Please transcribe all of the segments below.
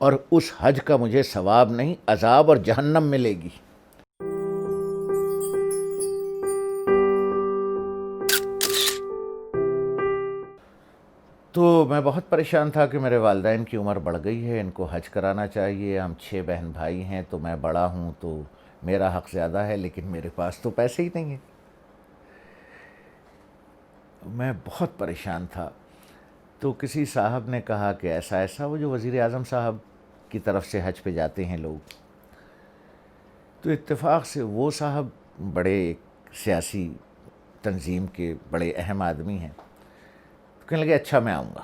اور اس حج کا مجھے ثواب نہیں، عذاب اور جہنم ملے گی۔ تو میں بہت پریشان تھا کہ میرے والدین کی عمر بڑھ گئی ہے، ان کو حج کرانا چاہیے، ہم 6 بہن بھائی ہیں، تو میں بڑا ہوں تو میرا حق زیادہ ہے، لیکن میرے پاس تو پیسے ہی نہیں ہیں۔ میں بہت پریشان تھا۔ تو کسی صاحب نے کہا کہ ایسا ایسا، وہ جو وزیر اعظم صاحب کی طرف سے حج پہ جاتے ہیں لوگ، تو اتفاق سے وہ صاحب بڑے سیاسی تنظیم کے بڑے اہم آدمی ہیں، تو کہنے لگے اچھا میں آؤں گا۔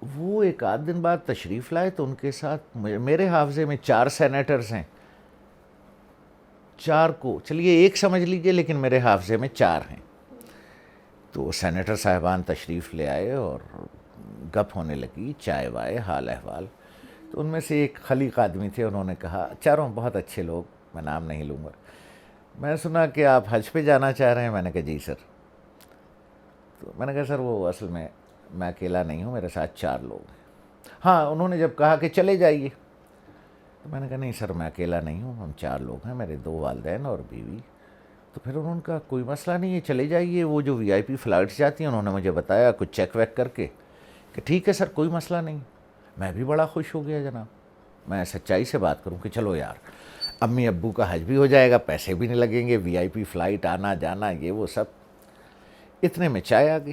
وہ ایک آدھ دن بعد تشریف لائے تو ان کے ساتھ میرے حافظے میں 4 سینیٹرز ہیں، 4 کو چلیے ایک سمجھ لیجئے، لیکن میرے حافظے میں 4 ہیں۔ تو سینیٹر صاحبان تشریف لے آئے اور گپ ہونے لگی، چائے وائے، حال احوال۔ تو ان میں سے ایک خلیق آدمی تھے، انہوں نے کہا، چاروں بہت اچھے لوگ، میں نام نہیں لوں گا، میں نے سنا کہ آپ حج پہ جانا چاہ رہے ہیں۔ میں نے کہا جی سر۔ تو میں نے کہا سر وہ اصل میں اکیلا نہیں ہوں، میرے ساتھ 4 لوگ ہیں۔ ہاں، انہوں نے جب کہا کہ چلے جائیے، تو میں نے کہا نہیں سر میں اکیلا نہیں ہوں، ہم 4 لوگ ہیں، میرے 2 والدین اور بیوی۔ تو پھر انہوں نے کہا کوئی مسئلہ نہیں ہے، چلے جائیے، وہ جو وی آئی پی فلائٹس جاتی ہیں انہوں نے مجھے بتایا کچھ چیک ویک کر کے کہ ٹھیک ہے سر کوئی مسئلہ نہیں۔ میں بھی بڑا خوش ہو گیا جناب، میں سچائی سے بات کروں کہ چلو یار، امی ابو کا حج بھی ہو جائے گا، پیسے بھی نہیں لگیں گے، وی آئی پی فلائٹ آنا جانا یہ وہ سب۔ اتنے میں چائے آ گئی،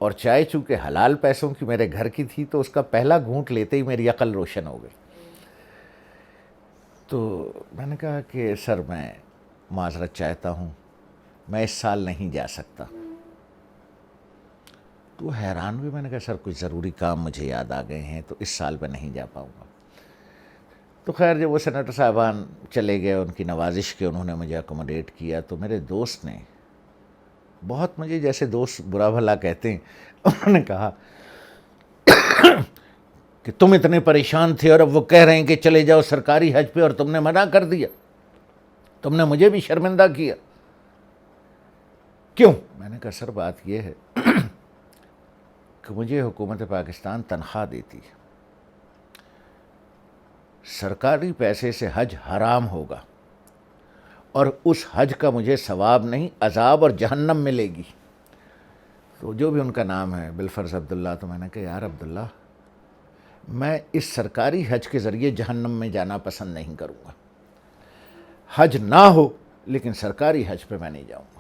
اور چائے چونکہ حلال پیسوں کی میرے گھر کی تھی، تو اس کا پہلا گھونٹ لیتے ہی میری عقل روشن ہو گئی۔ تو میں نے کہا کہ سر میں معذرت چاہتا ہوں، میں اس سال نہیں جا سکتا۔ تو حیران بھی، میں نے کہا سر کچھ ضروری کام مجھے یاد آ گئے ہیں، تو اس سال میں نہیں جا پاؤں گا۔ تو خیر جب وہ سینیٹر صاحبان چلے گئے، ان کی نوازش کے انہوں نے مجھے اکوموڈیٹ کیا، تو میرے دوست نے بہت مجھے، جیسے دوست برا بھلا کہتے ہیں، انہوں نے کہا کہ تم اتنے پریشان تھے اور اب وہ کہہ رہے ہیں کہ چلے جاؤ سرکاری حج پہ اور تم نے منع کر دیا، تم نے مجھے بھی شرمندہ کیا، کیوں؟ میں نے کہا سر بات یہ ہے کہ مجھے حکومت پاکستان تنخواہ دیتی ہے، سرکاری پیسے سے حج حرام ہوگا، اور اس حج کا مجھے ثواب نہیں، عذاب اور جہنم ملے گی۔ تو جو بھی ان کا نام ہے بالفرض عبداللہ، تو میں نے کہا یار عبداللہ، میں اس سرکاری حج کے ذریعے جہنم میں جانا پسند نہیں کروں گا، حج نہ ہو لیکن سرکاری حج پہ میں نہیں جاؤں گا۔